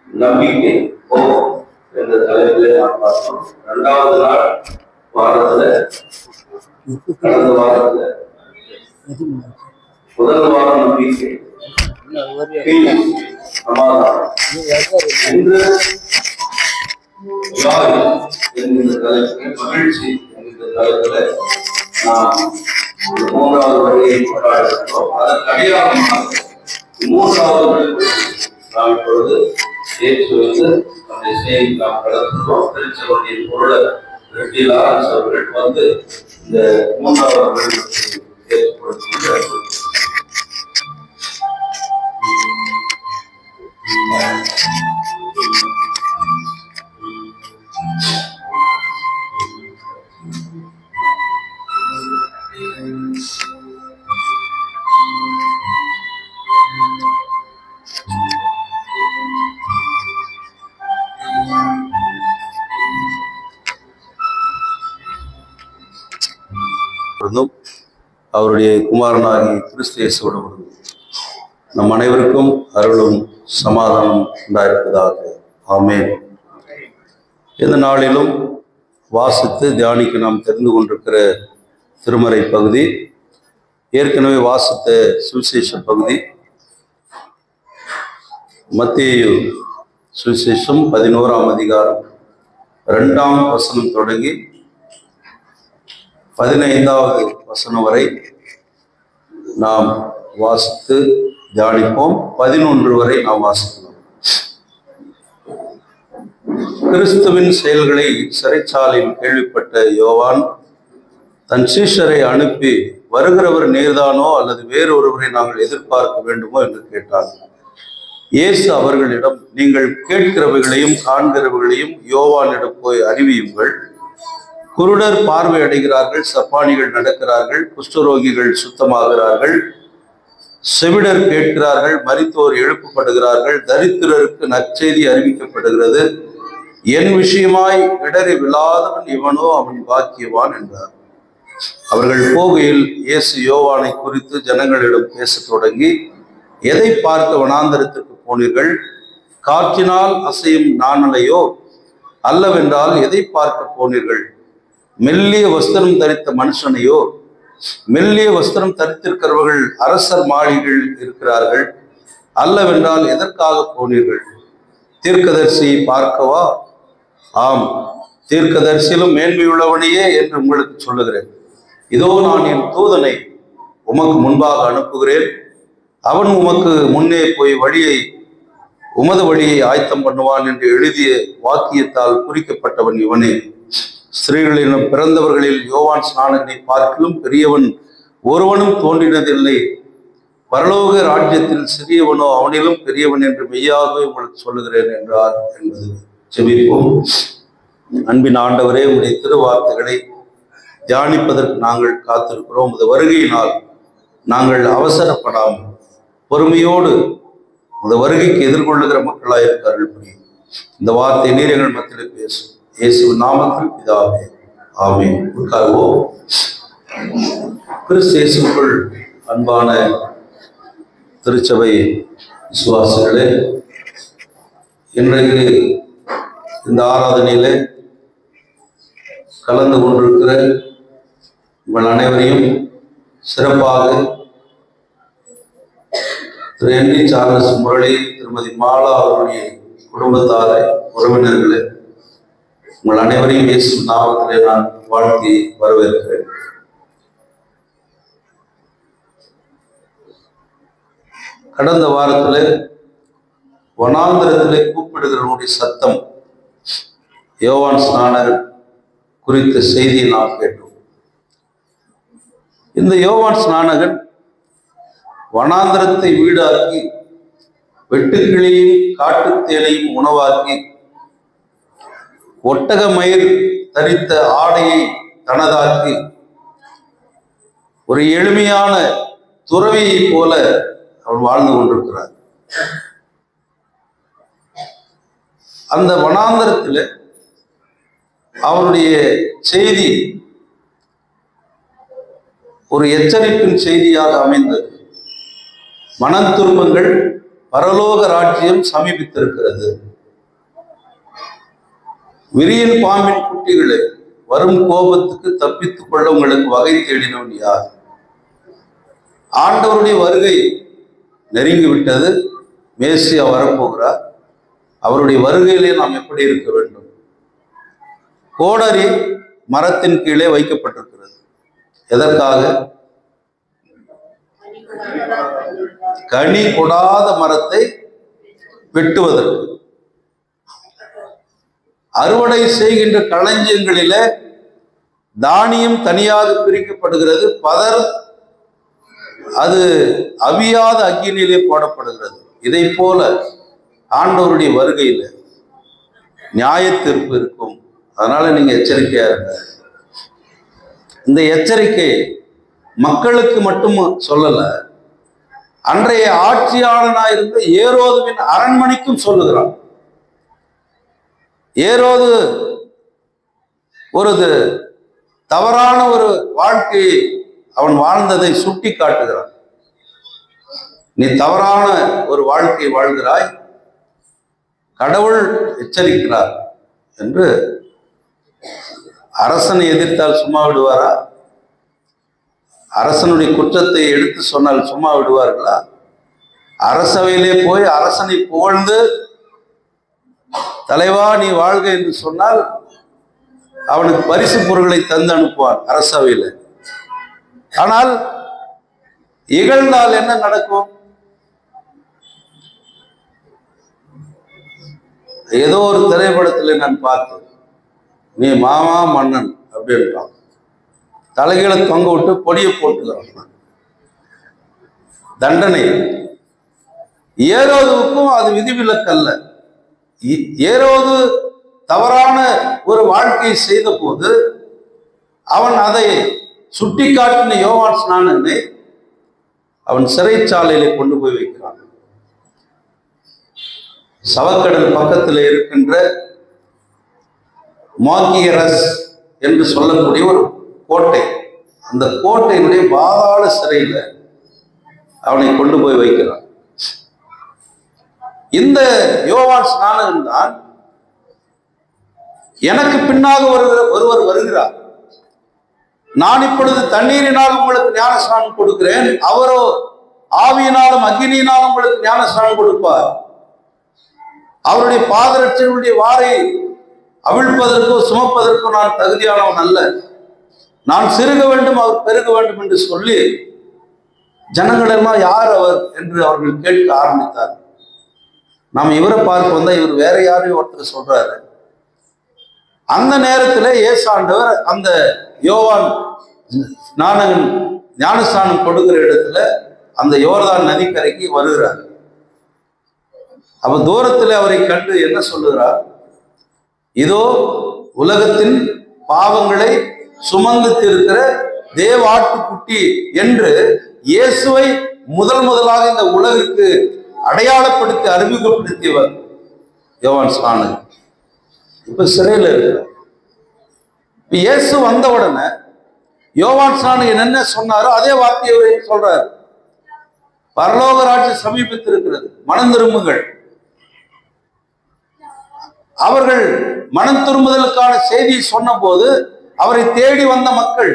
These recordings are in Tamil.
நம்பிக்கை என்ற தலைப்பிலே நாம் பார்த்தோம். இரண்டாவது நாள் வாரத்துல கடந்த வாரத்துல முதல் வாரம் நம்பிக்கை, சமாதானம். இன்று என்கின்ற தலைப்பில் மகிழ்ச்சி என்கின்ற தலைப்பில நாம் மூன்றாவது வழியை கொண்டாடுகிறோம். அதற்கு அடையாளமாக மூன்றாவது நாம் இப்பொழுது ஏற்று வைத்து அந்த செய்தி நாம் கடத்துகிறோம். திருச்சபையின் பொருளர் ரெட்டிலாரன்ஸ் அவர்கள் வந்து இந்த மூன்றாவது ஏற்படுத்துகிறார். அவருடைய குமாரனாகி கிறிஸ்து இயேசுவோடு நம் அனைவருக்கும் அருளும் சமாதானம் உண்டாயிருப்பதாக. ஆமென். இந்த நாளிலும் வாசித்து தியானிக்க நாம் தெரிந்து கொண்டிருக்கிற திருமறை பகுதி, ஏற்கனவே வாசித்த சுவிசேஷ பகுதி மத்தேயு சுவிசேஷம் 11ஆம் அதிகாரம் 2ஆம் வசனம் தொடங்கி 15வது வசனம் வரை நாம் வாசித்து தியானிப்போம். 11 வரை நாம் வாசிக்கலாம். கிறிஸ்துவின் செயல்களை சிறைச்சாலையில் கேள்விப்பட்ட யோவான் தன் சீஷரை அனுப்பி, வருகிறவர் நீர்தானோ அல்லது வேறொருவரை நாங்கள் எதிர்பார்க்க வேண்டுமோ என்று கேட்டார். இயேசு அவர்களிடம், நீங்கள் கேட்கிறவைகளையும் காண்கிறவைகளையும் யோவானிடம் போய் அறிவியுங்கள். குருடர் பார்வை அடைகிறார்கள், சப்பானிகள் நடக்கிறார்கள், குஷ்டரோகிகள் சுத்தமாகிறார்கள், செவிடர் கேட்கிறார்கள், மரித்தோர் எழுப்பப்படுகிறார்கள், தரித்திரருக்கு நற்செய்தி அறிவிக்கப்படுகிறது. என் விஷயமாய் இடறி விழாதவன் இவனோ, அவன் பாக்கியவான் என்றார். அவர்கள் போகையில் இயேசு யோவானை குறித்து ஜனங்களிடம் பேசத் தொடங்கி, எதை பார்க்க வனாந்தரத்திற்கு போனீர்கள்? காற்றினால் அசையும் நாணலையோ? அல்லவென்றால் எதை பார்க்க போனீர்கள்? மெல்லிய வஸ்திரம் தரித்த மனுஷனையோ? மெல்லிய வஸ்திரம் தரித்திருக்கிறவர்கள் அரசர் மாளிகைகள் இருக்கிறார்கள். அல்லவென்றால் எதற்காக போனீர்கள்? தீர்க்கதரிசியை பார்க்கவா? ஆம், தீர்க்கதரிசியிலும் மேன்மையுள்ளவனையே என்று உங்களுக்கு சொல்லுகிறேன். இதோ நான் என் தூதனை உமக்கு முன்பாக அனுப்புகிறேன். அவன் உமக்கு முன்னே போய் உமது வழியை ஆயத்தம் பண்ணுவான் என்று எழுதிய வாக்கியத்தால் குறிக்கப்பட்டவன் இவனே. ஸ்திரீகளிடம் பிறந்தவர்களில் யோவான் ஸ்நானனை பார்க்கிலும் பெரியவன் ஒருவனும் தோன்றினதில்லை. பரலோக ராஜ்யத்தில் சிறியவனோ அவனிலும் பெரியவன் என்று மெய்யாகவே உங்களுக்கு சொல்லுகிறேன் என்றார் என்பது. ஜெபிப்போம். அன்பின் ஆண்டவரே, உடைய திருவார்த்தைகளை தியானிப்பதற்கு நாங்கள் காத்திருக்கிறோம். இந்த வருகையினால் நாங்கள் அவசரப்படாமல் பொறுமையோடு இந்த வருகைக்கு எதிர்கொள்ளுகிற மக்களாக இருக்கார்கள். இந்த வார்த்தை நீர் எங்கள் மத்தியில் பேசும். இயேசுவின் நாமத்தில் பிதாவே, ஆமென். உட்கார்வோம். கிறிஸ்து இயேசுவுக்குள் அன்பான திருச்சபை விசுவாசிகளே, இன்றைக்கு இந்த ஆராதனையில கலந்து கொண்டிருக்கிற உங்கள் அனைவரையும் சிறப்பாக திரு என்டி சார்லஸ் முரளி, திருமதி மாலா அவருடைய குடும்பத்தாரை, உறவினர்களே, உங்கள் அனைவரையும் இயேசு நாமத்திலே நான் வாழ்த்தி வரவேற்கிறேன். கடந்த வாரத்தில் வனாந்திரத்திலே கூப்பிடுகிறவனுடைய சத்தம், யோவான் ஸ்நானகர் குறித்த செய்தியை நாம் கேட்டோம். இந்த யோவான் ஸ்நானகன் வனாந்திரத்தை வீடாக்கி, வெட்டுக்கிளியும் காட்டுத்தேனையும் உணவாக்கி, ஒட்டக மயிர் தரித்த ஆடையை தனதாக்கி, ஒரு எளிமையான துறவியை போல அவன் வாழ்ந்து கொண்டிருக்கிறார். அந்த வனாந்தரத்தில் அவருடைய செய்தி ஒரு எச்சரிப்பின் செய்தியாக அமைந்தது. மனத்துன்பங்கள், பரலோக ராஜ்யம் சமீபித்திருக்கிறது. விரியன் பாம்பின் குட்டிகளே, வரும் கோபத்துக்கு தப்பித்துக் கொள்ள உங்களுக்கு வகை தேடினவன் யார்? ஆண்டவருடைய வருகை நெருங்கி விட்டது. மேசியா வரப்போகிறார். அவருடைய வருகையிலே நாம் எப்படி இருக்க வேண்டும்? கோடரி மரத்தின் கீழே வைக்கப்பட்டிருக்கிறது. எதற்காக? கனி கொடாத மரத்தை வெட்டுவதற்கு. அறுவடை செய்கின்ற களஞ்சியங்களில தானியம் தனியாக பிரிக்கப்படுகிறது. பதர் அது அவியாத அக்கினியிலே போடப்படுகிறது. இதை போல ஆண்டவருடைய வருகையில் நியாய தீர்ப்பு இருக்கும். அதனால நீங்க எச்சரிக்கையா இருங்க. இந்த எச்சரிக்கை மக்களுக்கு மட்டும் சொல்லல, அன்றைய ஆட்சியாளனாக இருந்த ஏரோதுவின் அரண்மனைக்கும் சொல்லுகிறான். ஏரோது ஒரு தவறான ஒரு வாழ்க்கையை அவன் வாழ்ந்ததை சுட்டி காட்டுகிறான். நீ தவறான ஒரு வாழ்க்கையை வாழ்கிறாய், கடவுள் எச்சரிக்கிறார் என்று. அரசனை எதிர்த்தால் சும்மா விடுவாரா? அரசனுடைய குற்றத்தை எடுத்து சொன்னால் சும்மா விடுவார்களா? அரசவையிலே போய் அரசனை புகழ்ந்து தலைவா நீ வாழ்க என்று சொன்னால் அவனுக்கு பரிசு பொருட்களை தந்து அனுப்புவான் அரசவையில். ஆனால் இகழ்ந்தால் என்ன நடக்கும்? ஏதோ ஒரு திரைப்படத்தில் நான் பார்த்தேன், நீ மாமா மன்னன் அப்படின்ட்டான். தலைகளை தொங்க விட்டு பொடியை போட்டுக்கிறான். தண்டனை. ஏரோதுவுக்கும் அது விதிவிலக்கல்ல. ஏரோது தவறான ஒரு வாழ்க்கையை செய்த போது அவன் அதை சுட்டி காட்டின யோவான் ஸ்நானனை அவன் சிறைச்சாலையிலே கொண்டு போய் வைக்கிறான். சவக்கடல் பக்கத்தில் இருக்கின்ற மாக்கியரஸ் என்று சொல்லக்கூடிய ஒரு கோட்டை, அந்த கோட்டையினுடைய பாதாள சிறையில அவனை கொண்டு போய் வைக்கிறான். இந்த யோவான் ஸ்நானன் தான் எனக்கு பின்னாக ஒருவர் வருகிறார், நான் இப்பொழுது தண்ணீரினால் உங்களுக்கு ஞான ஸ்நானம் கொடுக்கிறேன், அவரோ ஆவியினாலும் அக்னியினாலும் உங்களுக்கு ஞான ஸ்நானம் கொடுப்பார். அவருடைய பாதரட்சனுடைய வாரை அவிழ்ப்பதற்கோ சுமப்பதற்கோ நான் தகுதியானவன் அல்ல, நான் சிறுக வேண்டும் அவர் பெருக வேண்டும் என்று சொல்லி ஜனங்கள் எல்லாம் யார் அவர் என்று அவர்கள் கேட்க ஆரம்பித்தார். நாம் இவரை பார்க்க வந்தா இவர் வேற யாரையும் ஒருத்தர் சொல்றாரு. அந்த நேரத்தில் ஏசாண்டவர் அந்த யோவான் ஞானஸ்நானம் கொடுக்கிற இடத்துல அந்த யோர்தான் நதிக்கரைக்கு வருகிறார். அப்ப தூரத்தில் அவரை கண்டு என்ன சொல்லுகிறார்? இதோ உலகத்தின் பாவங்களை சுமந்து இருக்கிற தேவ ஆட்டுக்குட்டி என்று இயேசுவை முதலாக இந்த உலகிற்கு அடையாளப்படுத்தி அறிமுகப்படுத்தியவர் யோவான் ஸ்நானன். இப்ப சிறையில் இருக்கிறார். இயேசு வந்த உடனே யோவான் ஸ்நானன் என்ன சொன்னாரோ அதே வார்த்தையை சொல்றார். பரலோக ராஜ்யம் சமீபித்திருக்கிறது, மனம் திரும்புங்கள். அவர்கள் மனம் திரும்புதலுக்கான செய்தியை சொன்ன போது அவரை தேடி வந்த மக்கள்,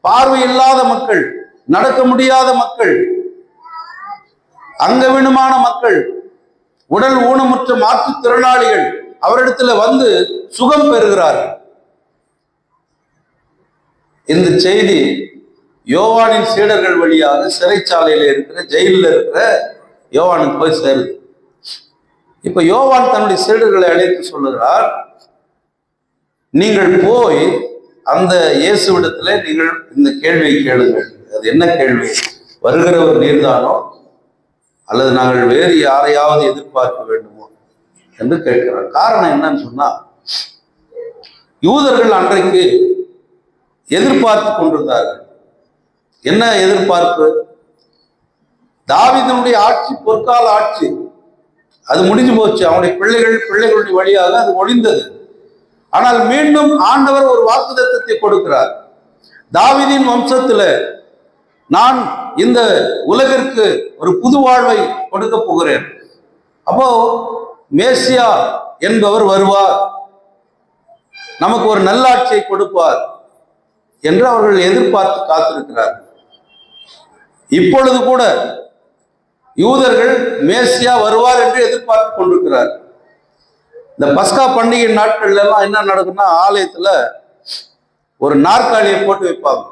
பார்வை இல்லாத மக்கள், நடக்க முடியாத மக்கள், அங்கவீனமான மக்கள், உடல் ஊனமுற்ற மாற்றுத்திறனாளிகள் அவரிடத்துல வந்து சுகம் பெறுகிறார்கள். இந்த செய்தி யோவானின் சீடர்கள் வழியாக சிறைச்சாலையில இருக்கிற ஜெயிலில் இருக்கிற யோவானுக்கு போய் சேருது. இப்ப யோவான் தன்னுடைய சீடர்களை அழைத்து சொல்லுகிறார், நீங்கள் போய் அந்த இயேசுவிடத்துல நீங்கள் இந்த கேள்வியை கேளுங்கள். அது என்ன கேள்வி? வருகிறவர் நீர்தானோ அல்லது நாங்கள் வேறு யாரையாவது எதிர்பார்க்க வேண்டுமோ என்று கேட்கிறார். காரணம் என்னன்னு சொன்னா, யூதர்கள் அன்றைக்கு எதிர்பார்த்து கொண்டிருந்தார்கள். என்ன எதிர்பார்ப்பு? தாவீதுடைய ஆட்சி பொற்கால ஆட்சி, அது முடிஞ்சு போச்சு. அவனுடைய பிள்ளைகளுடைய வழியாக அது ஒழிந்தது. ஆனால் மீண்டும் ஆண்டவர் ஒரு வாக்குத்தத்தத்தை கொடுக்கிறார். தாவீதின் வம்சத்துல நான் இந்த உலகிற்கு ஒரு புது வாழ்வை கொடுக்க போகிறேன். அப்போ மேசியா என்பவர் வருவார், நமக்கு ஒரு நல்லாட்சியை கொடுப்பார் என்று அவர்கள் எதிர்பார்த்து காத்திருக்கிறார். இப்பொழுது கூட யூதர்கள் மேசியா வருவார் என்று எதிர்பார்த்து கொண்டிருக்கிறார். இந்த பஸ்கா பண்டிகை நாட்கள்ல எல்லாம் என்ன நடக்கும்னா, ஆலயத்துல ஒரு நாற்காலியை போட்டு வைப்பாங்க.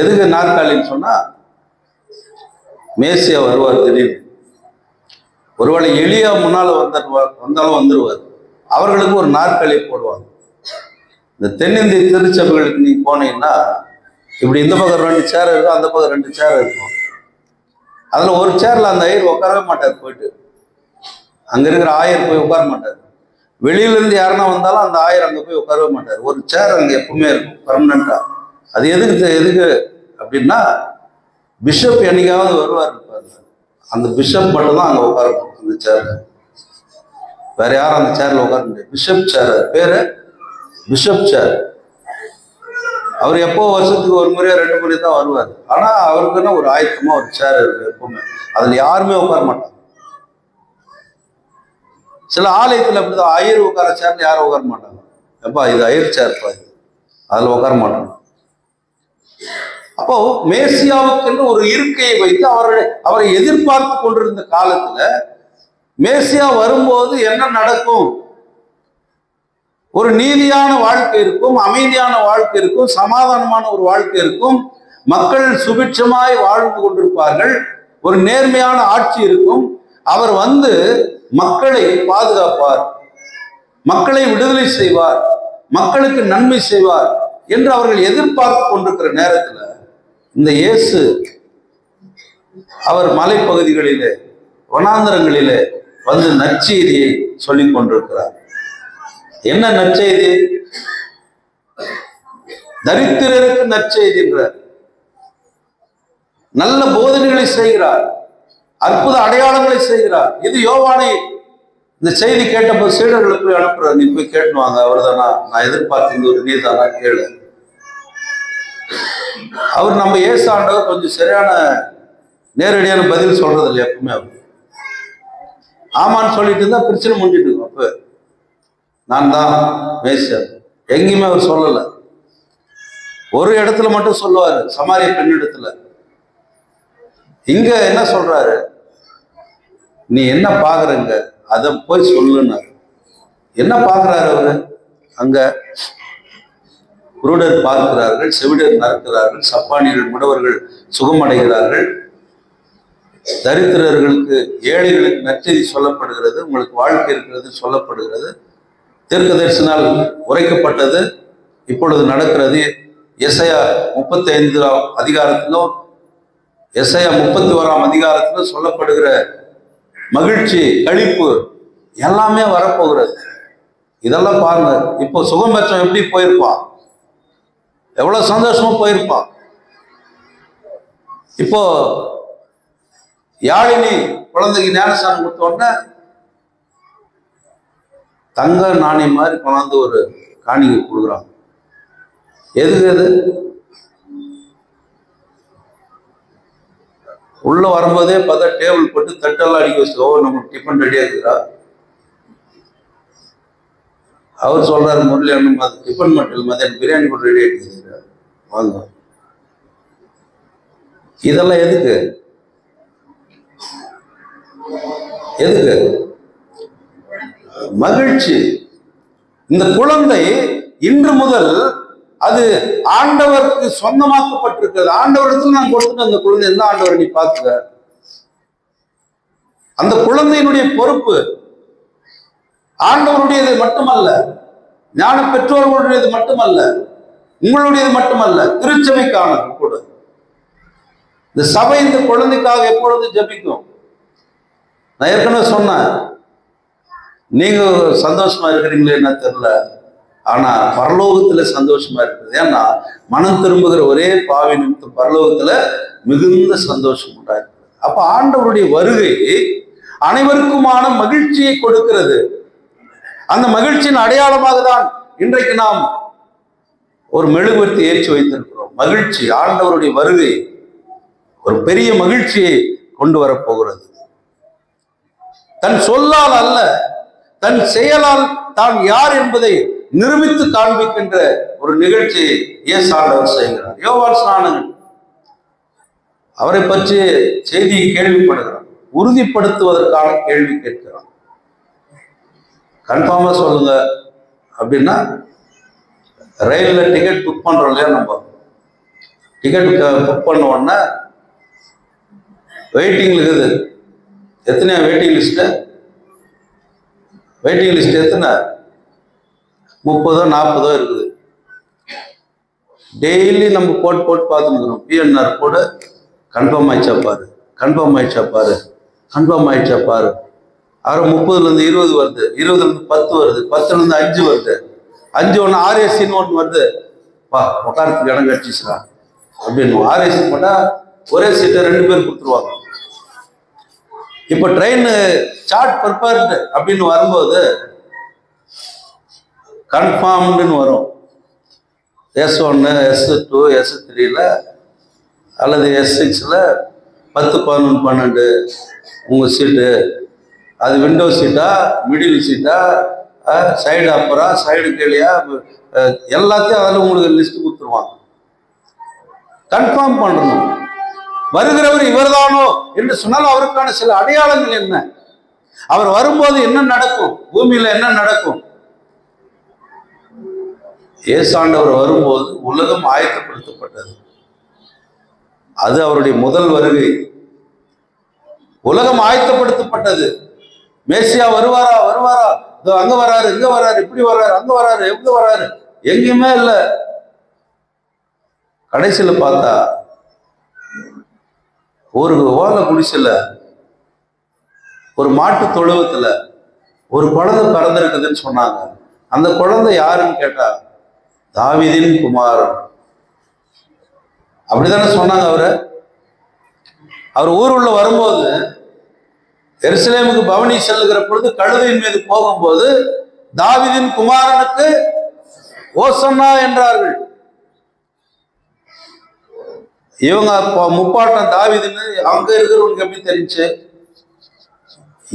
எதுக்கு நாற்காலின்னு சொன்னா, மேசியா வருவார் திடீர்னு. ஒருவேளை எளியா முன்னால வந்தாலும் வந்துருவார். அவர்களுக்கு ஒரு நாற்காலியை போடுவாங்க. இந்த தென்னிந்திய திருச்சபைகளுக்கு நீங்க போனீங்கன்னா, இப்படி இந்த பக்கம் 2 சேர் இருக்கும், அந்த பக்கம் 2 சேர் இருக்கும். அதுல ஒரு சேர்ல அந்த ஐயர் உட்காரவே மாட்டார். போயிட்டு அங்க இருக்கிற ஆயர் போய் உட்கார மாட்டார். வெளியில இருந்து யாருன்னா வந்தாலும் அந்த ஆயர் அங்க போய் உட்காரவே மாட்டார். ஒரு சேர் அங்க எப்பவுமே இருக்கும் பர்மனண்டா. அது எதுக்கு அப்படின்னா, பிஷப் என்னைக்காவது வருவார் இருப்பாரு, அந்த பிஷப் மட்டும் தான் அங்க உட்காரணும் அந்த சேர்ல. வேற யாரும் அந்த சேர்ல உட்கார முடியாது. பிஷப் சேர், பேரு பிஷப் சேர். அவர் எப்போ வருஷத்துக்கு ஒரு முறையோ 2 முறை தான் வருவார். ஆனா அவருக்குன்னா ஒரு ஆயத்தமா ஒரு சேர் இருக்கு எப்பவுமே. அதுல யாருமே உட்கார மாட்டாங்க. சில ஆலயத்துல அப்படிதான் ஐயர் உட்கார சேர்ல யாரும் உட்கார மாட்டாங்க. எப்பா இது ஐயர் சேர்ப்பா, இது அதுல உட்கார மாட்டாங்க. அப்போ மேசியாவுக்கு ஒரு இருக்கையை வைத்து அவரை எதிர்பார்த்து கொண்டிருந்த காலத்துல மேசியா வரும்போது என்ன நடக்கும்? ஒரு நீதியான வாழ்க்கை இருக்கும், அமைதியான வாழ்க்கை இருக்கும், சமாதானமான ஒரு வாழ்க்கை இருக்கும், மக்கள் சுபிட்சமாய் வாழ்ந்து கொண்டிருப்பார்கள், ஒரு நேர்மையான ஆட்சி இருக்கும். அவர் வந்து மக்களை பாதுகாப்பார், மக்களை விடுதலை செய்வார், மக்களுக்கு நன்மை செய்வார் என்று அவர்கள் எதிர்பார்த்து கொண்டிருக்கிற நேரத்தில் இந்த இயேசு அவர் மலைப்பகுதிகளிலே வனாந்தரங்களிலே வந்து நற்செய்தியை சொல்லிக் கொண்டிருக்கிறார். என்ன நற்செய்தி? தரித்திரருக்கு நற்செய்தி என்கிறார். நல்ல போதனைகளை செய்கிறார், அற்புத அடையாளங்களை செய்கிறார். இது யோவானை இந்த செய்தி கேட்டபோது சீடர்களுக்கு போய் அனுப்புறாரு, நீ போய் கேட்டுவாங்க, அவர் தானா நான் எதிர்பார்த்த இந்த ஒரு நீ தானா கேளு. அவர் நம்ம இயேசு ஆண்டவர் கொஞ்சம் சரியான நேரடியான பதில் சொல்றது இல்லை எப்பவுமே. அவர் ஆமான்னு சொல்லிட்டு இருந்தா பிரச்சனை முடிஞ்சிட்டு இருக்கும். அப்ப நான் தான் மேசியா எங்கேயுமே அவர் சொல்லலை. ஒரு இடத்துல மட்டும் சொல்லுவாரு, சமாரிய பெண்ணிடத்துல. இங்க என்ன சொல்றாரு? நீ என்ன பாக்குறங்க அதை போய் சொல்லுன்னாரு. என்ன பாக்குறாரு அவரு? அங்க குருடர் பார்க்கிறார்கள், செவிடர் நடக்கிறார்கள், சப்பானிகள் முடவர்கள் சுகமடைகிறார்கள், தரித்திரர்களுக்கு ஏழைகளுக்கு நற்செய்தி சொல்லப்படுகிறது, உங்களுக்கு வாழ்க்கை இருக்கிறது சொல்லப்படுகிறது, தீர்க்க தரிசனால் உரைக்கப்பட்டது இப்பொழுது நடக்கிறது. எசையா 35ஆம் அதிகாரத்திலும் எசையா 31ஆம் அதிகாரத்திலும் சொல்லப்படுகிற மகிழ்ச்சி, களிப்பு எல்லாமே வரப்போகிறது. இதெல்லாம் பாருங்க. இப்போ சுகம் பெற்றவன் எப்படி போயிருப்பான், எவ்வளவு சந்தோஷமா போயிருப்பான். இப்போ யாழினி குழந்தைக்கு ஞானஸ்தானம் கொடுத்த உடனே தங்க நாணயம் மாதிரி கொண்டாந்து ஒரு காணிக்கை கொடுக்குறாங்க. எதுக்கு? அது உள்ள வரும்போதே பார்த்தா டேபிள் போட்டு தட்டெல்லாம் அடிக்க வச்சு, ஓ நமக்கு டிஃபன் ரெடியா இருக்குதா. அவர் சொல்றாரு, முரளி அண்ணன் டிஃபன் மட்டும் மதியம் பிரியாணி கூட ரெடி ஆகிட்டு வாங்க. இதெல்லாம் எதுக்கு? எதுக்கு? மகிழ்ச்சி. இந்த குழந்தை இன்று முதல் அது ஆண்டவருக்கு சொந்தமாக்கப்பட்டிருக்கிறது. ஆண்டவரிடத்துல நான் கொடுத்துட்டு அந்த குழந்தை எந்த ஆண்டவர் நீ பார்த்துக்க. அந்த குழந்தையினுடைய பொறுப்பு ஆண்டவருடையது மட்டுமல்ல, ஞான பெற்றோர்களுடையது மட்டுமல்ல, உங்களுடையது மட்டுமல்ல, திருச்சபைக்கானது கூட. இந்த சபை இந்த குழந்தைக்காக எப்பொழுது ஜபிக்கும். நான் ஏற்கனவே சொன்னேன், நீங்க சந்தோஷமா இருக்கிறீங்களே என்ன தெரியல, ஆனா பரலோகத்துல சந்தோஷமா இருக்குது. ஏன்னா மனம் திரும்புகிற ஒரே பாவி நிமித்தம் பரலோகத்துல மிகுந்த சந்தோஷம் உண்டாயிருக்கு. அப்ப ஆண்டவருடைய வருகை அனைவருக்குமான மகிழ்ச்சியை கொடுக்கிறது. அந்த மகிழ்ச்சியின் அடையாளமாக தான் இன்றைக்கு நாம் ஒரு மெழுகுவர்த்தி ஏற்றி வைத்திருக்கிறோம். மகிழ்ச்சி, ஆண்டவருடைய வருகை ஒரு பெரிய மகிழ்ச்சியை கொண்டு வரப்போகிறது. தன் சொல்லால் அல்ல, தன் செயலால் தான் யார் என்பதை நிரூபித்து காண்பிக்கின்ற ஒரு நிகழ்ச்சியை இயேசு ஆண்டவர் செய்கிறார். யோவான் ஸ்நானகன் அவரை பற்றி செய்தியை கேள்விப்படுகிறான், உறுதிப்படுத்துவதற்கான கேள்வி கேட்கிறான். கன்ஃபார்மா சொல்லுங்க அப்படின்னா, ரயில்ல டிக்கெட் புக் பண்றோம் இல்லையா, நம்ம டிக்கெட் புக் பண்ண உடனே வெயிட்டிங் இருக்குது. எத்தனையா வெயிட்டிங் லிஸ்ட்? வெயிட்டிங் லிஸ்ட் எத்தனை? 30 40 இருக்குது. டெய்லி நம்ம போட்டு பார்த்துக்கிறோம். பிஎன்ஆர் போட கன்ஃபார்ம் ஆயிடுச்சா பாரு, கன்ஃபார்ம் ஆயிடுச்சா பாரு, கன்ஃபார்ம் ஆயிடுச்சா பாரு. அப்புறம் 30லேருந்து 20 வருது, 20லேருந்து 10 வருது, 10லேருந்து 5 வருது, 5 ஒன்று ஆர்ஏசின்னு ஒன்று வருது. வா உட்காரத்துக்கு இடம் கட்டிச்சுடா அப்படின்னு ஆர்ஏசி போட்டால் ஒரே சீட்டை 2 பேர் கொடுத்துருவாங்க. இப்போ ட்ரெயின் சார்ட் ப்ரிப்பேர்டு அப்படின்னு வரும்போது கன்ஃபார்ம்டுன்னு வரும். S1 S2 S3ல அல்லது S6ல 10 11 12 உங்கள் சீட்டு. அது விண்டோ சீட்டா, மிடில் சீட்டா, சைடு அப்பரா, சைடு கீழியா, எல்லாத்தையும் அதில் உங்களுக்கு லிஸ்ட் கொடுத்துருவாங்க. கன்ஃபார்ம் பண்ணணும். வருகிறவர் இவர்தானோ என்று சொன்னால் அவருக்கான சில அடையாளங்கள் என்ன, அவர் வரும்போது என்ன நடக்கும், பூமியில என்ன நடக்கும். இயேசு ஆண்டவர் வரும்போது உலகம் ஆயத்தப்படுத்தப்பட்டது. அது அவருடைய முதல் வருகை. உலகம் ஆயத்தப்படுத்தப்பட்டது. மேசியா வருவாரா வருவாரா, அங்க வராரு, இங்க வராரு, இப்படி வர்றாரு, அங்க வராரு, எங்க வராரு, எங்கேயுமே இல்லை. கடைசியில பார்த்தா ஒரு ஓலை குடிசைல, ஒரு மாட்டு தொழுவத்துல ஒரு குழந்தை பிறந்திருக்குதுன்னு சொன்னாங்க. அந்த குழந்தை யாருன்னு கேட்டா தாவீதின் குமாரன். அப்படித்தானே சொன்னாங்க. அவர் ஊருள்ள வரும்போது, எருசலேமுக்கு பவனி செல்லுகிற பொழுது கழுதையின் மீது போகும்போது தாவீதின் குமாரனுக்கு ஓசன்னா என்றார்கள். இவங்க முப்பாட்டம் தாவீதுன்னு அங்க இருக்கிறவனுக்கு எப்படி தெரிஞ்சு?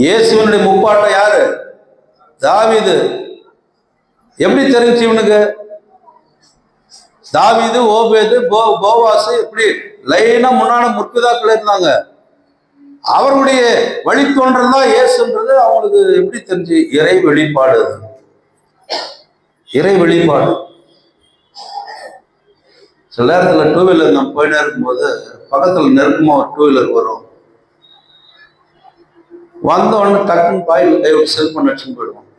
இயேசுவனுடைய முப்பாட்டம் யாரு? தாவீது. எப்படி தெரிஞ்சு இவனுக்கு? தாவீது, ஓபேது, போவாசு, இப்படி லைனா முன்னாடி முற்பிதாக்கள் இருந்தாங்க. அவருடைய வழித்தோன்றல் தான் இயேசுன்றது அவங்களுக்கு எப்படி தெரிஞ்சு? இறை வெளிப்பாடு. இறை வெளிப்பாடு. சில நேரத்தில் 2 வீலர் நம்ம போயிட்டே இருக்கும்போது பக்கத்தில் நெருக்கமா ஒரு 2 வீலர் வரும். வந்த உடனே டக்குன்னு பாயில் கைவிட்டு செல்போன் அடிச்சுன்னு போயிடுவோம்.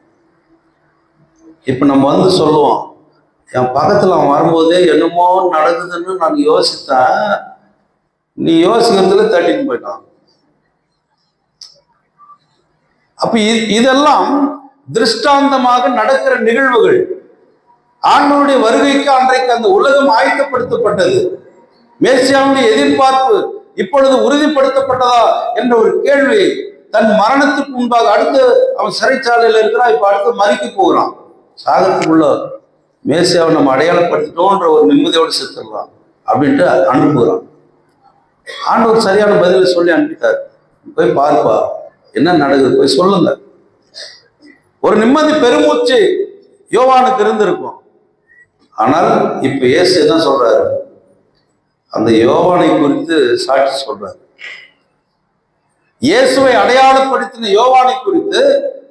இப்போ நம்ம வந்து சொல்லுவோம், என் பக்கத்தில் அவன் வரும்போதே என்னமோ நடக்குதுன்னு நான் யோசித்தேன், நீ யோசிக்கிறதுல தட்டின்னு போயிட்டான். அப்ப இதெல்லாம் திருஷ்டாந்தமாக நடக்கிற நிகழ்வுகள். ஆண்டவருடைய வருகைக்கு அன்றைக்கு அந்த உலகம் ஆயத்தப்படுத்தப்பட்டது. மேசியாவுடைய எதிர்பார்ப்பு இப்பொழுது உறுதிப்படுத்தப்பட்டதா என்ற ஒரு கேள்வி தன் மரணத்துக்கு முன்பாக, அடுத்து அவன் சிறைச்சாலையில் இருக்கிறான், இப்ப அடுத்து மறிக்க போகிறான், சாகத்துக்குள்ள மேசியாவை நம்ம அடையாளப்படுத்திட்டோன்ற ஒரு நிம்மதியோடு செத்துடலாம் அப்படின்ட்டு அனுப்புகிறான். ஆண்டவர் சரியான பதிலை சொல்லி அனுப்பிட்டார். போய் பார்ப்பா என்ன நடக்குது, போய் சொல்லுங்க. ஒரு நிம்மதி பெருமூச்சு யோவானுக்கு இருந்திருக்கும். ஆனால் இப்ப இயேசு என்ன சொல்றாரு? அந்த யோவானை குறித்து சாட்சி சொல்றாரு. இயேசுவை அடையாளப்படுத்தின யோவானை குறித்து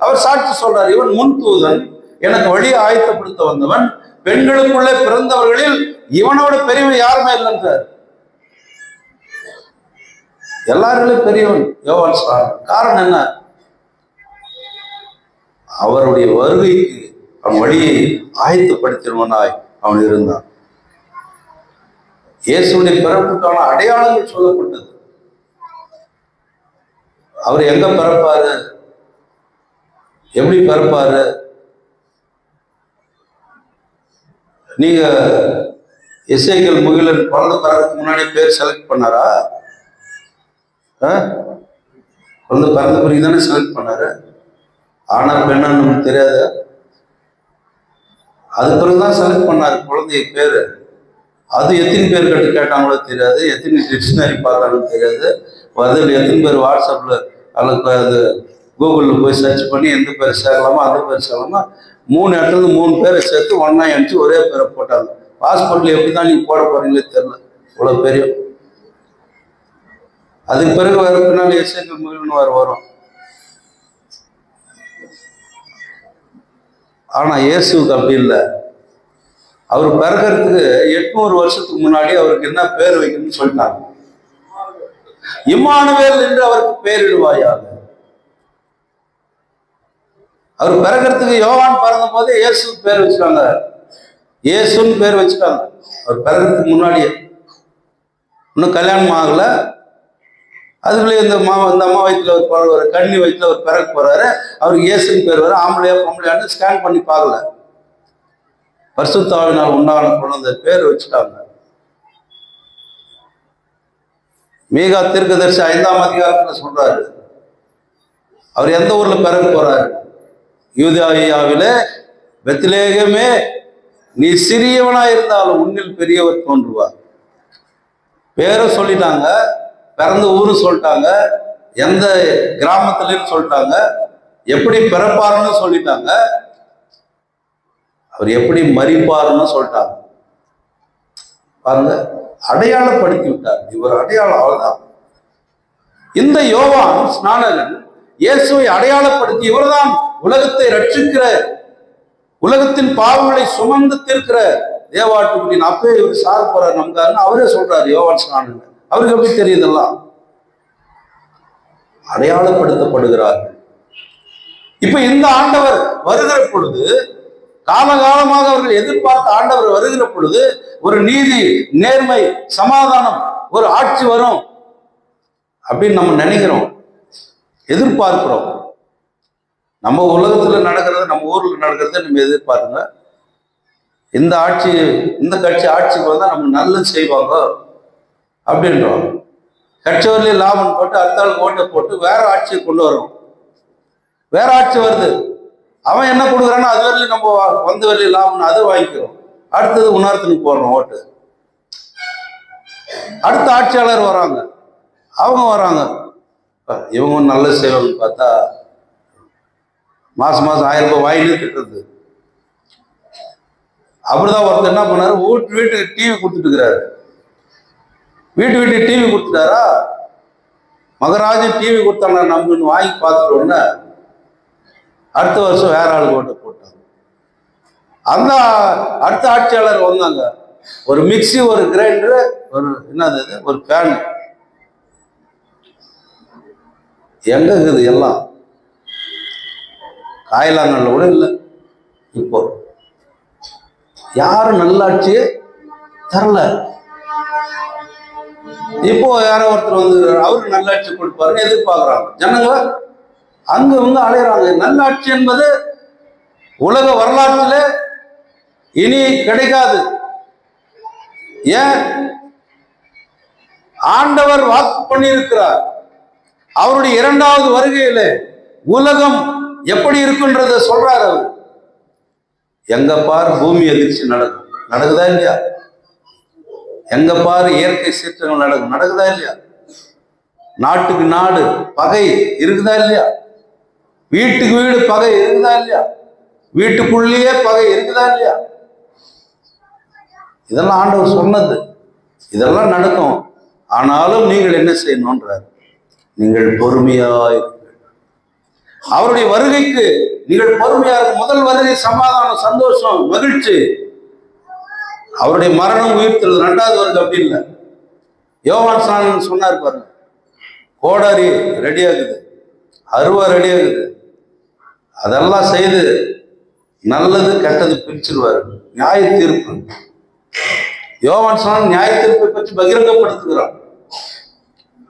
அவர் சாட்சி சொல்றார். இவன் முன் தூதன், எனக்கு வழியை ஆயத்தப்படுத்த வந்தவன், பெண்களுக்குள்ளே பிறந்தவர்களில் இவனோட பெரியவன் யாருமே இல்லைன்றார். எல்லாரும் பெரியவன் யோவான் சார். காரணம் என்ன? அவருடைய வருகைக்கு அவன் வழியை ஆயத்தப்படுத்தினவனாய் அவன் இருந்தான். இயேசுடைய பிறப்புக்கான அடையாளங்கள் சொல்லப்பட்டது. அவர் எங்க பிறப்பாரு, எப்படி பிறப்பாரு? நீங்க எசேக்கியேல் முகிலன் குழந்தை பிறகு முன்னாடி பேர் செலக்ட் பண்ணாரா? குழந்தை பிறந்த பிறகு தானே செலக்ட் பண்ணாரு. ஆனா பெண்ணா நமக்கு தெரியாது. அது பிறகுதான் செலக்ட் பண்ணாரு குழந்தைய பேரு. அது எத்தனை பேர் கிட்ட கேட்டாங்களோ தெரியாது, எத்தனை டிக்ஷனரி பார்த்தாலும் தெரியாது, அதில் எத்தனை பேர் வாட்ஸ்அப்பில் அல்லது அது கூகுளில் போய் சர்ச் பண்ணி எந்த பேர் சேர்க்கலாமா அந்த பேர் சேர்க்கலாமா 3 இடத்துல 3 பேரை சேர்த்து ஒன்றா அனுப்பிச்சு ஒரே பேரை போட்டாங்க. பாஸ்போர்ட்டில் எப்படி தான் நீங்கள் போட போகிறீங்களே தெரியல, இவ்வளோ பெரிய. அதுக்கு பிறகு வர பின்னால் எஸ்ஐக்கு முழுவதும் வரும். ஆனால் இயேசுக்கு அப்படி இல்லை. அவர் பிறக்கிறதுக்கு 800 வருஷத்துக்கு முன்னாடி அவருக்கு என்ன பேர் வைக்கணும்னு சொல்லிட்டாங்க. இம்மானுவேல் என்று அவருக்கு பேரிடுவாயாக. அவர் பிறக்கிறதுக்கு யோவான் பிறந்த போது இயேசு பேர் வச்சுட்டாங்க, இயேசுன்னு பேர் வச்சுட்டாங்க. அவர் பிறக்கிறதுக்கு முன்னாடியே இன்னும் கல்யாணம் ஆகல. அதுக்குள்ளே இந்த அம்மா வயிற்றுல ஒரு கண்ணி வயிற்றுல ஒரு பிறக்க போறாரு, அவருக்கு இயேசுன்னு பேர் வர. ஆம்பளையா பொம்பளையான்னு ஸ்கேன் பண்ணி பார்க்கல, பரிசுத்த ஆவியினால் உண்டான குழந்தை பேர் வச்சுட்டாங்க. மீகா தீர்க்கதரிசி 5ஆம் அதிகாரத்துல சொல்றாரு, அவர் எந்த ஊர்ல பிறக்க போறாரு? யூதாயாவிலே பெத்லேகமே, நீ சிறியவனா இருந்தாலும் உன்னில் பெரியவர் தோன்றுவார். பேரும் சொல்லிட்டாங்க, பிறந்த ஊரும் சொல்லிட்டாங்க, எந்த கிராமத்துலன்னு சொல்லிட்டாங்க, எப்படி பிறப்பாருன்னு சொல்லிட்டாங்க, அவர் எப்படி மரிப்பாருன்னு சொல்லிட்டாங்க. பாருங்க, அடையாளப்படுத்தி விட்டார். இவர் அடையாளம். அவ்வளவுதான். இந்த யோவான் ஸ்நானகன் இயேசுவை அடையாளப்படுத்தி, இவர்தான் உலகத்தை ரட்சிக்கிற, உலகத்தின் பாவங்களை சுமந்து தீர்க்கிற தேவாட்டுக்குட்டின் அப்பே இவர் சாக போறார் நமக்காருன்னு அவரே சொல்றாரு யோவான் ஸ்நானகன். அவருக்கு எப்படி தெரியுதெல்லாம்? அடையாளப்படுத்தப்படுகிறார்கள். இப்ப இந்த ஆண்டவர் வருகிற பொழுது, காலகாலமாக அவர்கள் எதிர்பார்த்த ஆண்டவர் வருகிற பொழுது, ஒரு நீதி, நேர்மை, சமாதானம், ஒரு ஆட்சி வரும் அப்படின்னு நம்ம நினைக்கிறோம், எதிர்பார்க்கிறோம். நம்ம உலகத்துல நடக்கிறது, நம்ம ஊர்ல நடக்கிறத நம்ம எதிர்பார்க்குங்க. இந்த ஆட்சி, இந்த கட்சி ஆட்சிக்கு வந்தா நம்ம நல்லது செய்வாங்க அப்படின்றோம். கட்சிவரிலே லாபம் போட்டு அடுத்தாளுக்கு ஓட்டை போட்டு வேற ஆட்சியை கொண்டு வரோம். வேற ஆட்சி வருது, அவன் என்ன கொடுக்குறானோ அது வரையிலும் நம்ம வந்த வரையிலும் லாபம்னு அதை வாங்கிக்கிறோம். அடுத்தது உணர்த்துக்கு போடுறோம் ஓட்டு. அடுத்த ஆட்சியாளர் வராங்க, அவங்க வராங்க, இவங்க நல்லது செய்வாங்கன்னு பார்த்தா மாசம் 1000 ரூபாய் வாயிலே திட்டுறது. அப்படிதான் ஒருத்தர் என்ன பண்ணாரு, வீட்டுக்கு டிவி கொடுத்துட்டு இருக்கிறாரு. வீட்டுக்கு டிவி கொடுத்துட்டாரா, மகராஜன் டிவி கொடுத்தாங்க நம்ம வாங்கி பார்த்துட்டு உடனே அடுத்த வருஷம் வேற ஆளுக்கு ஓட்ட போட்டாங்க. அந்த அடுத்த ஆட்சியாளர் வந்தாங்க, ஒரு மிக்சி, ஒரு கிரைண்டரு, ஒரு என்னது ஒரு ஃபேன், எங்க இருக்குது எல்லாம்? காயலாங்கல்ல கூட இல்லை. இப்போ யாரும் நல்லாட்சியே தரல. இப்போ யாரோ ஒருத்தர் வந்து அவருக்கு நல்லாட்சி கொடுப்பாருன்னு எதிர்பார்க்குறாங்க ஜனங்க. அங்க வந்து அலையிறாங்க. நல்லாட்சி என்பது உலக வரலாற்றில் இனி கிடைக்காது. ஏன்? ஆண்டவர் வாக்கு பண்ணியிருக்கிறார், அவருடைய 2வது வருகையில உலகம் எப்படி இருக்குன்றத சொல்றாரு. அவர் எங்க பாரு பூமி அதிர்ச்சி நடக்குதா இல்லையா? எங்க பாரு இயற்கை சீற்றங்கள் நடக்குதா இல்லையா? நாட்டுக்கு நாடு பகை இருக்குதா இல்லையா? வீட்டுக்கு வீடு பகை இருக்குதா இல்லையா? வீட்டுக்குள்ளேயே பகை இருக்குதா இல்லையா? இதெல்லாம் ஆண்டவர் சொன்னது, இதெல்லாம் நடக்கும். ஆனாலும் நீங்கள் என்ன செய்யணும்ன்றார், நீங்கள் பொறுமையாய் அவருடைய வருகைக்கு நீங்கள் பொறுமையா இருக்கும். முதல் வருகை சமாதானம், சந்தோஷம், மகிழ்ச்சி. அவருடைய மரணம், உயிர்த்தல் 2வது வருகை அப்படி இல்லை. யோவான் ஸ்நானகன் சொன்னார் பாருங்க, கோடாரி ரெடி ஆகுது, அருவா ரெடி ஆகுது, அதெல்லாம் செய்து நல்லது கெட்டது பிரிச்சிருவாரு. நியாய தீர்ப்பு. யோவான் ஸ்நானகன் நியாய தீர்ப்பை பற்றி பகிரங்கப்படுத்துகிறான்.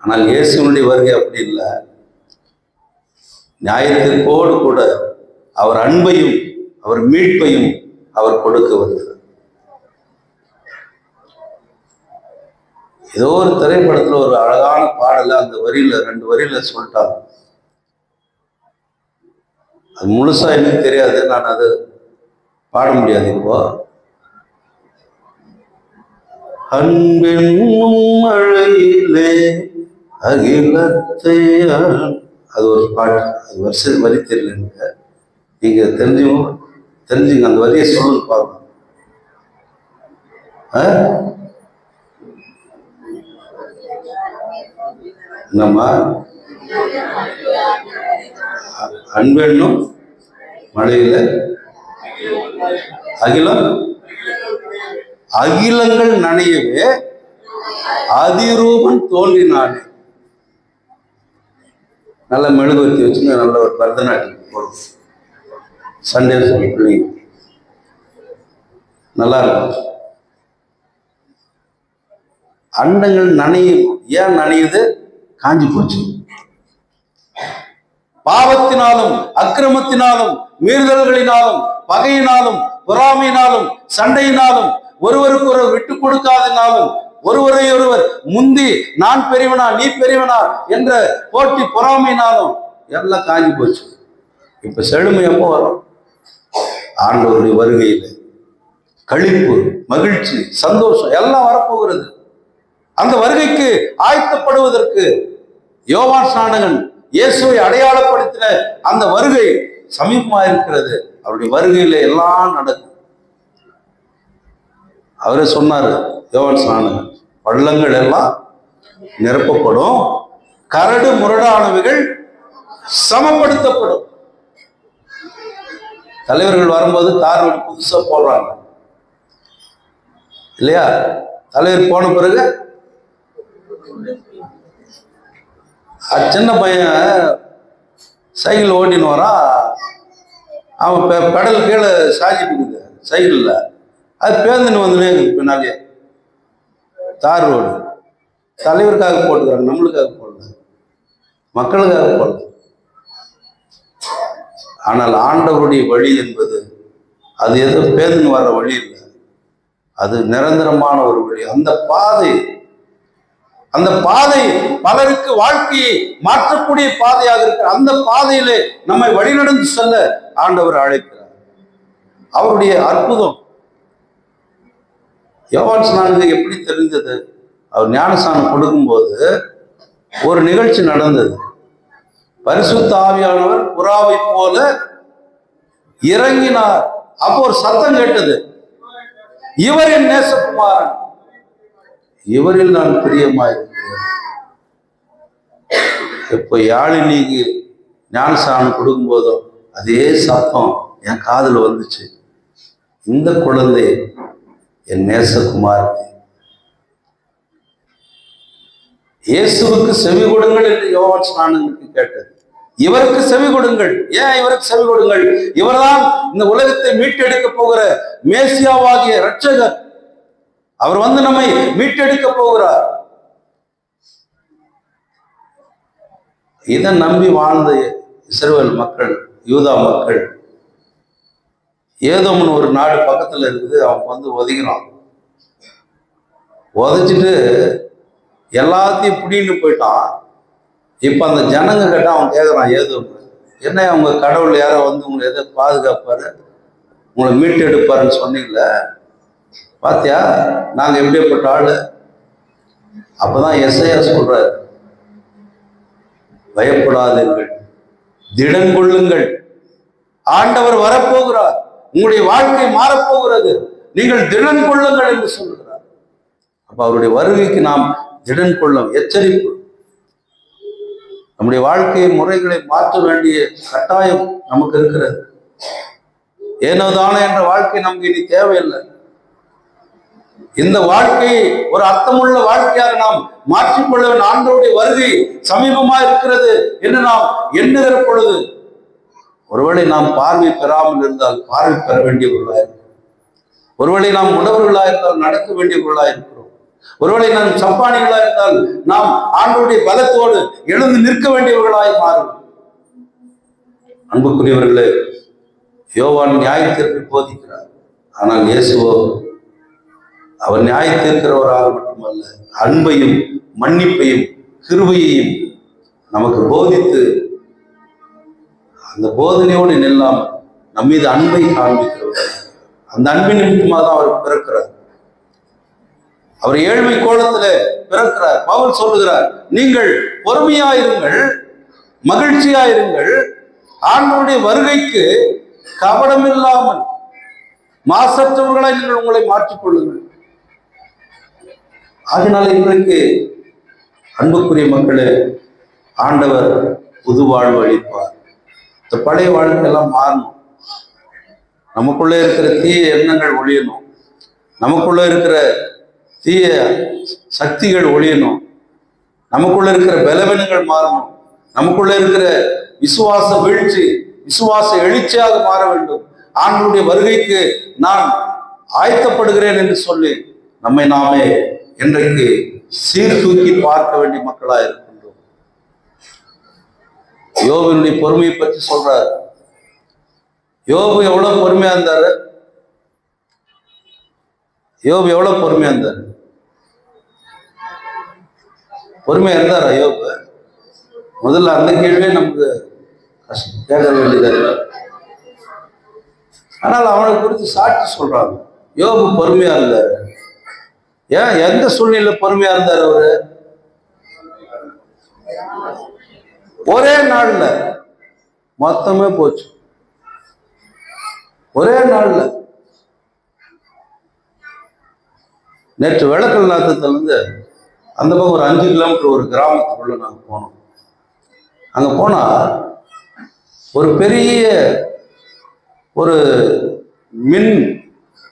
ஆனால் இயேசுனுடைய வருகை அப்படி இல்லை. நியாயத்திற்கோடு கூட அவர் அன்பையும் அவர் மீட்பையும் அவர் கொடுக்க வருகிறார். ஏதோ ஒரு திரைப்படத்துல ஒரு அழகான பாடல அந்த வரியில 2 வரியில சொல்லிட்டாங்க. அது முழுசா எனக்கு தெரியாது, நான் அது பாட முடியாது. இப்போ அன்பென்னும் மழையிலே அகிலத்தை. அது ஒரு பாட்டு, அது வருஷம் வரி தெரியல, நீங்க தெரிஞ்சுங்க அந்த வரியை சொல்லுங்க பாருங்க. நம்ம அன்பென்னும் மழையில அகிலங்கள் நனையவே அதிரூபன் தோன்றினானே. நல்ல மெழுகுவர்த்தி வச்சுங்க, நல்ல ஒரு பரதநாட்டியம் போடும் சண்டே சொல்லி நல்லா இருக்கும். அண்டங்கள் நனையும். ஏன் நனையுது? காஞ்சி போச்சு. பாவத்தினாலும் அக்கிரமத்தினாலும் மீறுதல்களினாலும் பகையினாலும் பொறாமையினாலும் சண்டையினாலும் ஒருவருக்கு ஒருவர் விட்டு கொடுக்காதனாலும் ஒருவரை ஒருவர் முந்தி நான் பெரியவனா நீ பெரியவனா என்ற போட்டி பொறாமையினாலும் எல்லாம் காஞ்சி போச்சு. இப்ப செழுமை எப்போ வரும்? ஆண்டவருடைய வருகையில் களிப்பு, மகிழ்ச்சி, சந்தோஷம் எல்லாம் வரப்போகிறது. அந்த வருகைக்கு ஆயத்தப்படுவதற்கு யோவான் ஸ்நானகன் இயேசுவை அடையாளப்படுத்தின அந்த வருகை சமீபமாக இருக்கிறது. அவருடைய வருகையில எல்லாம் நடக்கும். அவரே சொன்னாரு, யோவான் ஸ்நானகன், பள்ளங்கள் எல்லாம் நிரப்பப்படும், கரடு முரடானவைகள் சமப்படுத்தப்படும். தலைவர்கள் வரும்போது தார் புதுசா போடுறாங்க இல்லையா? தலைவர் போன பிறகு சின்ன பையன் சைக்கிள் ஓட்டின்னு வரான், அவன் பெடல் கீழே சாஞ்சிட்டு இருக்குது சைக்கிளில், அது பேந்துன்னு வந்துனே இருக்குது பின்னாலே. தார் ரோடு தலைவருக்காக போட்டுக்கிறாங்க, நம்மளுக்காக போடல, மக்களுக்காக போடல. ஆனால் ஆண்டவருடைய வழி என்பது அது எதோ பேந்துன்னு வர்ற வழி இல்லை, அது நிரந்தரமான ஒரு வழி. அந்த பாதை பலருக்கு வாழ்க்கையை மாற்றக்கூடிய பாதையாக இருக்கிற அந்த பாதையிலே நம்மை வழிநடந்து செல்ல ஆண்டவர் அழைக்கிறார். அவருடைய அற்புதம் யோவான் ஸ்நானனுக்கு எப்படி தெரிந்தது? அவர் ஞானஸ்நானம் கொடுக்கும்போது ஒரு நிகழ்ச்சி நடந்தது. பரிசுத்த ஆவியானவர் புறாவை போல இறங்கினார். அப்போ ஒரு சத்தம் கேட்டது, இவர் என் நேசகுமாரன், இவரில் நான் பிரியமாயிருக்கிறேன். இப்போ யாழினிக்கு ஞானஸ்நானம் கொடுக்கும் போதும் அதே சத்தம் என் காதுல வந்துச்சு, இந்த குழந்தை என் நேசகுமாரன். இயேசுவுக்கு செவி கொடுங்கள் என்று யோவான் ஸ்நானனுக்கு கேட்டது. இவருக்கு செவி கொடுங்கள். ஏன் இவருக்கு செவி கொடுங்கள்? இவர்தான் இந்த உலகத்தை மீட்டெடுக்க போகிற மேசியாவாகிய இரட்சகர். அவர் வந்து நம்மை மீட்டெடுக்க போகிறார். இதை நம்பி வாழ்ந்த இஸ்ரவேல் மக்கள், யூதா மக்கள், ஏதோம்னு ஒரு நாடு பக்கத்துல இருக்குது, அவன் வந்து ஒதுங்கினான். உதைச்சிட்டு எல்லாத்தையும் பிடின்னு போயிட்டான். இப்ப அந்த ஜனங்க கேட்டா அவன் கேட்கறான், ஏதோம் என்ன அவங்க கடவுள் யாரோ வந்து உங்களை எதை பாதுகாப்பாரு, உங்களை மீட்டு எடுப்பாருன்னு சொன்னீங்கள, பாத்தியா நாங்க எப்படிப்பட்ட ஆளு. அப்பதான் எஸ்ஐயா சொல்றாரு, பயப்படாதீர்கள், திடன் கொள்ளுங்கள், ஆண்டவர் வரப்போகிறார், உங்களுடைய வாழ்க்கை மாறப்போகிறது, நீங்கள் திடன் கொள்ளுங்கள் என்று சொல்லுகிறார். அப்ப அவருடைய வருகைக்கு நாம் திடன் கொள்ளும் எச்சரிப்பு. நம்முடைய வாழ்க்கை முறைகளை மாற்ற வேண்டிய கட்டாயம் நமக்கு இருக்கிறது. ஏனோதானே என்ற வாழ்க்கை நமக்கு இனி தேவையில்லை. இந்த வாழ்க்கையை ஒரு அர்த்தமுள்ள வாழ்க்கையாக நாம் மாற்றிக்கொள்ள வேண்டும். ஆண்டவருடைய வருகை சமீபமா இருக்கிறது என்று நாம் எண்ணுகிற பொழுது, ஒருவேளை நாம் பார்வை பெறாமல் இருந்தால் பார்வை பெற வேண்டியவர்களாக இருக்கிறோம். ஒருவேளை நாம் உணவர்களாக இருந்தால் நடக்க வேண்டியவர்களாக இருக்கிறோம். ஒருவேளை நாம் சப்பானிகளாக இருந்தால் நாம் ஆண்டவருடைய பலத்தோடு எழுந்து நிற்க வேண்டியவர்களாய் மாறும். அன்புக்குரியவர்களே, யோவான் நியாயத்திற்கு போதிக்கிறார். ஆனால் இயேசுவோ அவர் நியாயத்திற்கிறவராக மட்டுமல்ல, அன்பையும் மன்னிப்பையும் கிருபையையும் நமக்கு போதித்து அந்த போதனையோடு நில்லாமல் நம் மீது அன்பை காண்பிக்கிறவர். அந்த அன்பின் நிமித்தமாக தான் அவர் பிறக்கிறார். அவர் ஏழ்மை கோலத்துல பிறக்கிறார். பவுல் சொல்லுகிறார், நீங்கள் பொறுமையாயிருங்கள், மகிழ்ச்சியாயிருங்கள், ஆண்டவருடைய வருகைக்கு கபடமில்லாமல் மாசற்றவர்களாய் நீங்கள் உங்களை மாற்றிக்கொள்ளுங்கள். அதனால இன்றைக்கு அன்புக்குரிய மக்களே, ஆண்டவர் புது வாழ்வு அளிப்பார். இந்த பழைய வாழ்க்கையெல்லாம் மாறணும். நமக்குள்ளே இருக்கிற தீய எண்ணங்கள் ஒழியணும், நமக்குள்ள இருக்கிற தீய சக்திகள் ஒழியணும், நமக்குள்ள இருக்கிற பலவீனங்கள் மாறணும், நமக்குள்ள இருக்கிற விசுவாச வீழ்ச்சி விசுவாச எழுச்சியாக மாற வேண்டும். ஆண்டவருடைய வருகைக்கு நான் ஆயத்தப்படுகிறேன் என்று சொல்லி நம்மை நாமே இன்றைக்கு சீர்தூக்கி பார்க்க வேண்டிய மக்களா இருக்கின்றோம். யோபுடைய பொறுமையை பற்றி சொல்றார். யோபு எவ்வளவு பொறுமையா இருந்தாரு? யோபு எவ்வளவு பொறுமையா இருந்தாரு? பொறுமையா இருந்தாரா யோபு? முதல்ல அந்த கேள்வியே நமக்கு கேட்க வேண்டியதா. ஆனால் அவனை குறித்து சாட்சி சொல்றாங்க, யோபு பொறுமையா இருந்தாரு. ஏன், எந்த சூழ்நிலையில பொறுமையா இருந்தார் அவரு? ஒரே நாள்ல மொத்தமே போச்சு. ஒரே நாள்ல. நேற்று விளக்கல் நாத்தத்துல இருந்து அந்த பக்கம் ஒரு 5 கிலோமீட்டர் ஒரு கிராமத்துக்குள்ள நாங்க போனோம். அங்க போனா ஒரு பெரிய ஒரு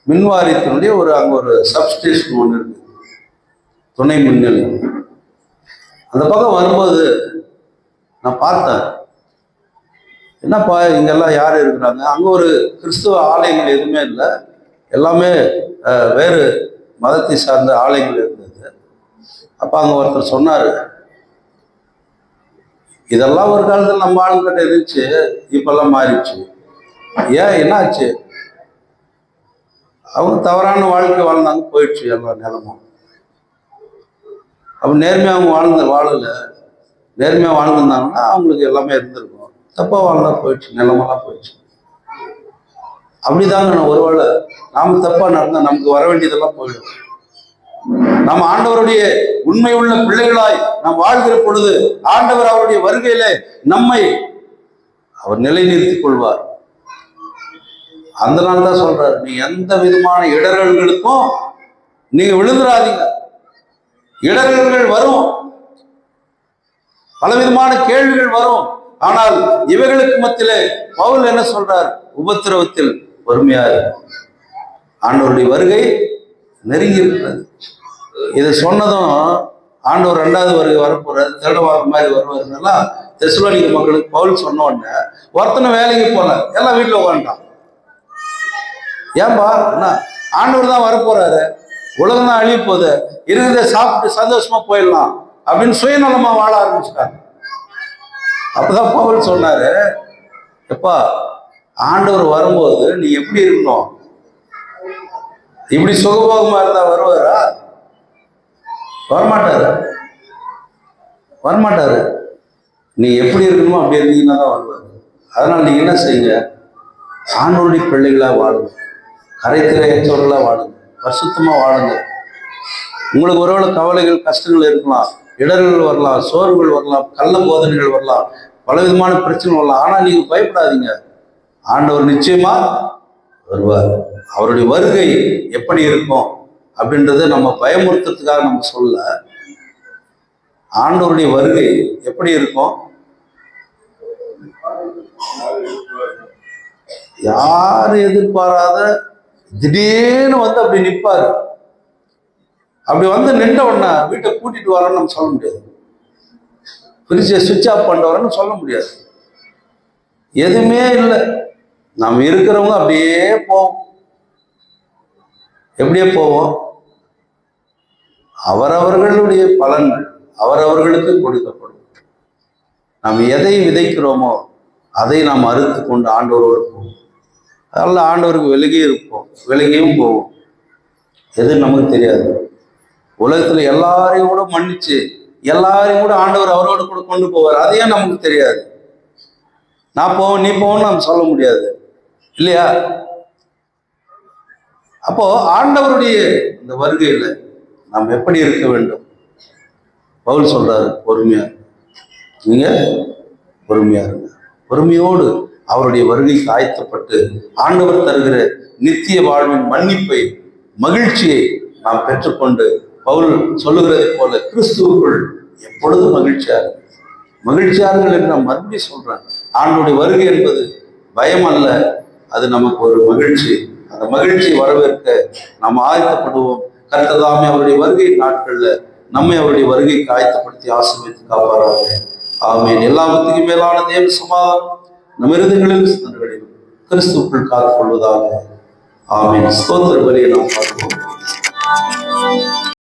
மின்வாரியத்தினுடைய அங்க ஒரு சப்ஸ்டேஷன் ஒன்று இருக்கு, துணை மின் நிலையம். அந்த பக்கம் வரும்போது நான் பார்த்தேன், என்னப்பா இங்கெல்லாம் யார் இருக்கிறாங்க? அங்க ஒரு கிறிஸ்துவ ஆலயங்கள் எதுவுமே இல்லை, எல்லாமே வேறு மதத்தை சார்ந்த ஆலயங்கள் இருந்தது. அப்ப அங்க ஒருத்தர் சொன்னாரு, இதெல்லாம் ஒரு காலத்தில் நம்ம ஆளுங்கிட்ட இருந்துச்சு, இப்பெல்லாம் மாறிடுச்சு. ஏன், என்னாச்சு? அவங்க தவறான வாழ்க்கை வாழ்ந்தாங்க, போயிடுச்சு எல்லா நிலமும். அப்ப நேர்மையா அவங்க வாழல, நேர்மையா வாழ்ந்துருந்தாங்கன்னா அவங்களுக்கு எல்லாமே இருந்திருக்கும். தப்பா வாழ்ந்தா போயிடுச்சு, நிலமெல்லாம் போயிடுச்சு. அப்படிதாங்க. நான் ஒருவேளை நாம தப்பா நடந்தா நமக்கு வர வேண்டியதெல்லாம் போயிடும். நாம் ஆண்டவருடைய உண்மை உள்ள பிள்ளைகளாய் நாம் வாழ்கிற பொழுது ஆண்டவர் அவருடைய வருகையில நம்மை அவர் நிலைநிறுத்திக் கொள்வார். அந்த நாள் தான் சொல்றாரு, நீ எந்த விதமான இடர்களுக்கும் நீங்க விழுந்துடாதீங்க. இடர்கள் வரும், பலவிதமான கேள்விகள் வரும். ஆனால் இவைகளுக்கு மத்தியிலே பவுல் என்ன சொல்றார்? உபத்திரவத்தில் பொறுமையாரு, ஆண்டவருடைய வருகை நெருங்கி இருக்கிறது. இதை சொன்னதும் ஆண்டவர் 2வது வருகை வரப்போறாரு, திருடவாக மாதிரி வருவாருன்னெல்லாம் தெசலோனிக்க மக்களுக்கு பவுல் சொன்ன உடனே ஒருத்தனை வேலைக்கு போல, எல்லாம் வீட்டில் உட்காந்துட்டான். ஏன்பா, என்ன ஆண்டவர் தான் வரப்போறாரு, உலகம் தான் அழிய போகுது, இருக்கிறத சாப்பிட்டு சந்தோஷமா போயிடலாம் அப்படின்னு சுயநலமா வாழ ஆரம்பிச்சுட்டாங்க. அப்பதான் பவுல் சொன்னாரு, எப்பா ஆண்டவர் வரும்போது நீ எப்படி இருக்கணும்? இப்படி சுகபோகமா இருந்தா வருவாரா? வரமாட்டாரு. நீ எப்படி இருக்கணுமோ அப்படி இருந்தீங்கன்னா தான் வருவாரு. அதனால நீங்க என்ன செய்யுங்க, ஆண்டவருடைய பிள்ளைகளா வாழுங்க, கரைத்திரையற்றவர்களா வாழுங்க, பரிசுத்தமா வாழுங்க. உங்களுக்கு ஒருவேளை கவலைகள் கஷ்டங்கள் இருக்கலாம், இடர்கள் வரலாம், சோர்வுகள் வரலாம், கள்ள போதனைகள் வரலாம், பலவிதமான பிரச்சனைகள் வரலாம். ஆனா நீங்க பயப்படாதீங்க, ஆண்டவர் நிச்சயமா வருவார். அவருடைய வருகை எப்படி இருக்கும் அப்படின்றத நம்ம பயமுறுத்துறதுக்காக நம்ம சொல்ல. ஆண்டவருடைய வருகை எப்படி இருக்கும்? யாரும் எதிர்பாராத திடீர்னு வந்து அப்படி நிற்பாரு. அப்படி வந்து நின்ற உடனே வீட்டை கூட்டிட்டு வரோன்னு நம்ம சொல்ல முடியாது, பிரிட்ஜை சுவிட்ச் ஆஃப் பண்ணிட்டு வரோன்னு சொல்ல முடியாது. எதுவுமே இல்லை, நாம் இருக்கிறவங்க அப்படியே போவோம். எப்படியே போவோம்? அவரவர்களுடைய பலன்கள் அவரவர்களுக்கு கொடுக்கப்படும். நாம் எதை விதைக்கிறோமோ அதை நாம் அறுத்து கொண்டு ஆண்டவரோடு போவோம். அதனால ஆண்டவருக்கு விலகி இருப்போம், விலகியும் போவோம். எது நமக்கு தெரியாது. உலகத்துல எல்லாரையும் கூட மன்னிச்சு எல்லாரையும் கூட ஆண்டவர் அவரோடு கூட கொண்டு போவார், அதையும் நமக்கு தெரியாது. நான் போவேன் நீ போவோன்னு நம்ம சொல்ல முடியாது இல்லையா? அப்போ ஆண்டவருடைய இந்த வருகையில நாம் எப்படி இருக்க வேண்டும்? பவுல் சொல்றாரு, பொறுமையா. நீங்க பொறுமையா இருங்க. பொறுமையோடு அவருடைய வருகைக்கு ஆயத்தப்பட்டு ஆண்டவர் தருகிற நித்திய வாழ்வின் மன்னிப்பை, மகிழ்ச்சியை நாம் பெற்றுக்கொண்டு, பவுல் சொல்லுகிறதை போல கிறிஸ்துவுக்குள் எப்பொழுதும் மகிழ்ச்சியார்கள் என்று நான் மறுபடியும் சொல்றேன். ஆண்டுடைய வருகை என்பது பயம் அல்ல, அது நமக்கு ஒரு மகிழ்ச்சி. அந்த மகிழ்ச்சியை வரவேற்க நாம் ஆயத்தப்படுவோம். கர்த்ததாமே அவருடைய வருகை நாட்கள்ல நம்மை அவருடைய வருகைக்கு ஆயத்தப்படுத்தி ஆசீர்வதித்து காப்பாராக. ஆமென். எல்லாவற்றுக்கும் மேலான தேவ சமாதானம் நம் இருதயங்களில் சிந்தனைகளில் கிறிஸ்துவுக்குள் காத்துக் கொள்வதாக. ஆமென். ஸ்தோத்திர பலியை நாம் பார்ப்போம்.